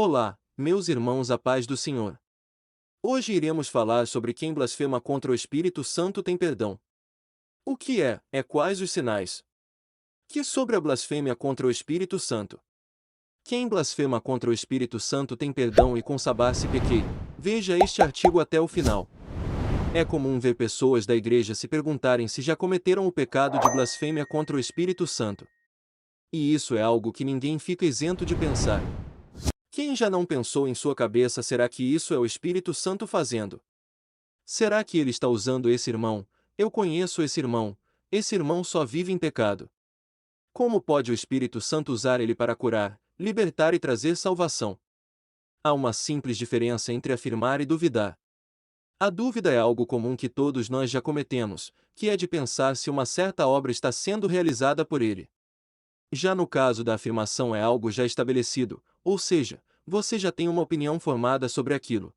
Olá, meus irmãos, a paz do Senhor. Hoje iremos falar sobre quem blasfema contra o Espírito Santo tem perdão. O que é quais os sinais? Que sobre a blasfêmia contra o Espírito Santo? Quem blasfema contra o Espírito Santo tem perdão e com sabar se pequei. Veja este artigo até o final. É comum ver pessoas da igreja se perguntarem se já cometeram o pecado de blasfêmia contra o Espírito Santo. E isso é algo que ninguém fica isento de pensar. Quem já não pensou em sua cabeça, será que isso é o Espírito Santo fazendo? Será que ele está usando esse irmão? Eu conheço esse irmão só vive em pecado. Como pode o Espírito Santo usar ele para curar, libertar e trazer salvação? Há uma simples diferença entre afirmar e duvidar. A dúvida é algo comum que todos nós já cometemos, que é de pensar se uma certa obra está sendo realizada por ele. Já no caso da afirmação é algo já estabelecido, ou seja, você já tem uma opinião formada sobre aquilo.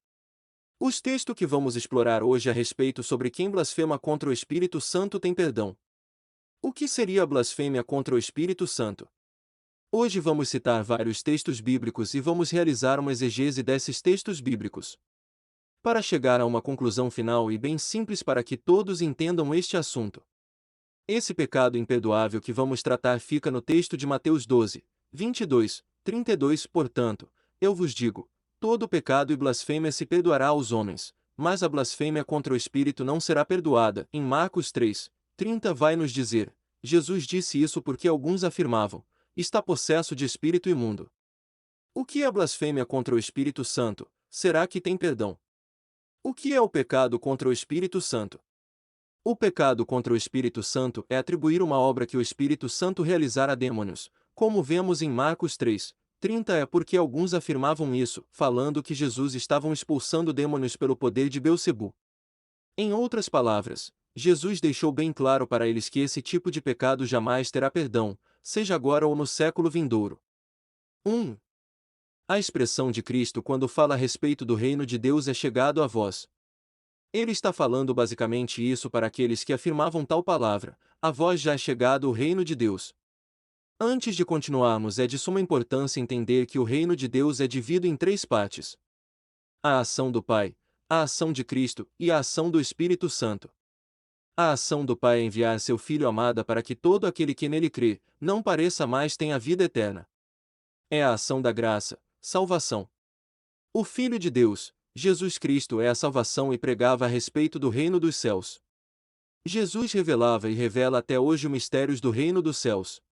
Os textos que vamos explorar hoje a respeito sobre quem blasfema contra o Espírito Santo tem perdão. O que seria a blasfêmia contra o Espírito Santo? Hoje vamos citar vários textos bíblicos e vamos realizar uma exegese desses textos bíblicos, para chegar a uma conclusão final e bem simples para que todos entendam este assunto. Esse pecado imperdoável que vamos tratar fica no texto de Mateus 12, 22, 32. Portanto, eu vos digo, todo pecado e blasfêmia se perdoará aos homens, mas a blasfêmia contra o Espírito não será perdoada. Em Marcos 3, 30 vai nos dizer, Jesus disse isso porque alguns afirmavam, está possesso de espírito imundo. O que é a blasfêmia contra o Espírito Santo? Será que tem perdão? O que é o pecado contra o Espírito Santo? O pecado contra o Espírito Santo é atribuir uma obra que o Espírito Santo realizara a demônios, como vemos em Marcos 3, 30 é porque alguns afirmavam isso, falando que Jesus estava expulsando demônios pelo poder de Belzebu. Em outras palavras, Jesus deixou bem claro para eles que esse tipo de pecado jamais terá perdão, seja agora ou no século vindouro. 1. A expressão de Cristo quando fala a respeito do reino de Deus é chegado a vós. Ele está falando basicamente isso para aqueles que afirmavam tal palavra, a vós já é chegado o reino de Deus. Antes de continuarmos, é de suma importância entender que o reino de Deus é dividido em três partes: a ação do Pai, a ação de Cristo e a ação do Espírito Santo. A ação do Pai é enviar seu Filho amado para que todo aquele que nele crê, não pareça mais tenha vida eterna. É a ação da graça, salvação. O Filho de Deus, Jesus Cristo, é a salvação e pregava a respeito do reino dos céus. Jesus revelava e revela até hoje os mistérios do reino dos céus.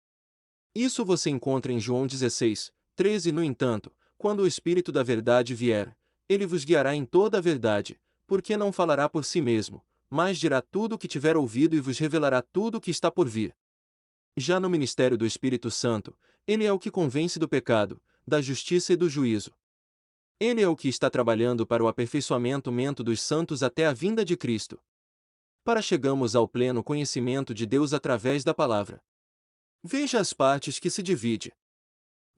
Isso você encontra em João 16, 13. No entanto, quando o Espírito da verdade vier, ele vos guiará em toda a verdade, porque não falará por si mesmo, mas dirá tudo o que tiver ouvido e vos revelará tudo o que está por vir. Já no ministério do Espírito Santo, ele é o que convence do pecado, da justiça e do juízo. Ele é o que está trabalhando para o aperfeiçoamento dos santos até a vinda de Cristo, para chegamos ao pleno conhecimento de Deus através da palavra. Veja as partes que se divide.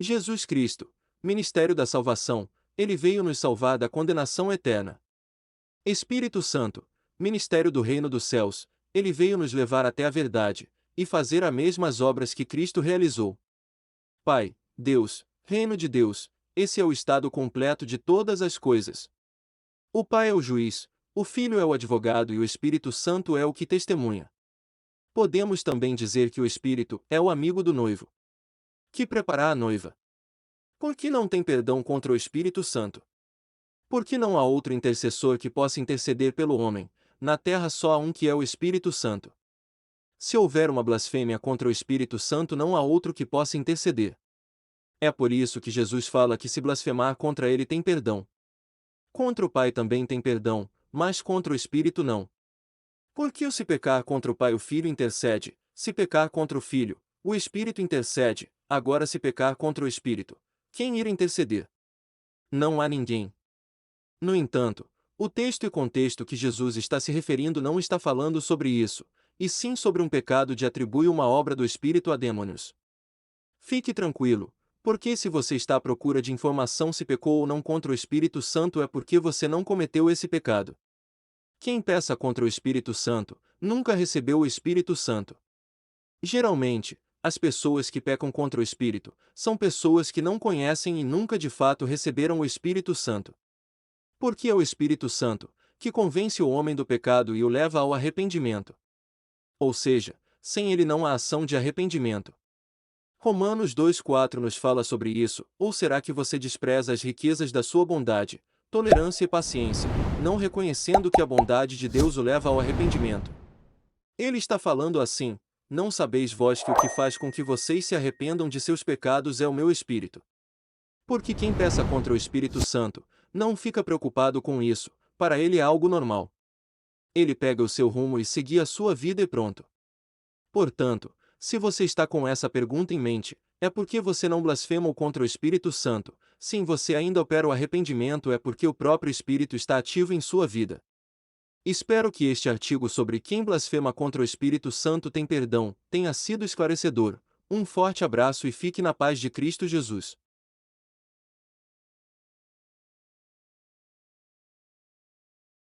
Jesus Cristo, ministério da salvação, ele veio nos salvar da condenação eterna. Espírito Santo, ministério do reino dos céus, ele veio nos levar até a verdade, e fazer as mesmas obras que Cristo realizou. Pai, Deus, reino de Deus, esse é o estado completo de todas as coisas. O Pai é o juiz, o Filho é o advogado e o Espírito Santo é o que testemunha. Podemos também dizer que o Espírito é o amigo do noivo, que prepara a noiva. Por que não tem perdão contra o Espírito Santo? Por que não há outro intercessor que possa interceder pelo homem? Na terra só há um, que é o Espírito Santo. Se houver uma blasfêmia contra o Espírito Santo, não há outro que possa interceder. É por isso que Jesus fala que se blasfemar contra ele tem perdão. Contra o Pai também tem perdão, mas contra o Espírito não. Porque se pecar contra o Pai o Filho intercede, se pecar contra o Filho, o Espírito intercede, agora se pecar contra o Espírito, quem irá interceder? Não há ninguém. No entanto, o texto e contexto que Jesus está se referindo não está falando sobre isso, e sim sobre um pecado de atribuir uma obra do Espírito a demônios. Fique tranquilo, porque se você está à procura de informação se pecou ou não contra o Espírito Santo é porque você não cometeu esse pecado. Quem peça contra o Espírito Santo, nunca recebeu o Espírito Santo. Geralmente, as pessoas que pecam contra o Espírito são pessoas que não conhecem e nunca de fato receberam o Espírito Santo. Porque é o Espírito Santo que convence o homem do pecado e o leva ao arrependimento. Ou seja, sem ele não há ação de arrependimento. Romanos 2,4 nos fala sobre isso. Ou será que você despreza as riquezas da sua bondade, tolerância e paciência, não reconhecendo que a bondade de Deus o leva ao arrependimento? Ele está falando assim: não sabeis vós que o que faz com que vocês se arrependam de seus pecados é o meu Espírito? Porque quem peca contra o Espírito Santo não fica preocupado com isso, para ele é algo normal. Ele pega o seu rumo e segue a sua vida e pronto. Portanto, se você está com essa pergunta em mente, é porque você não blasfema contra o Espírito Santo. Se em você ainda opera o arrependimento, é porque o próprio Espírito está ativo em sua vida. Espero que este artigo sobre quem blasfema contra o Espírito Santo tem perdão tenha sido esclarecedor. Um forte abraço e fique na paz de Cristo Jesus.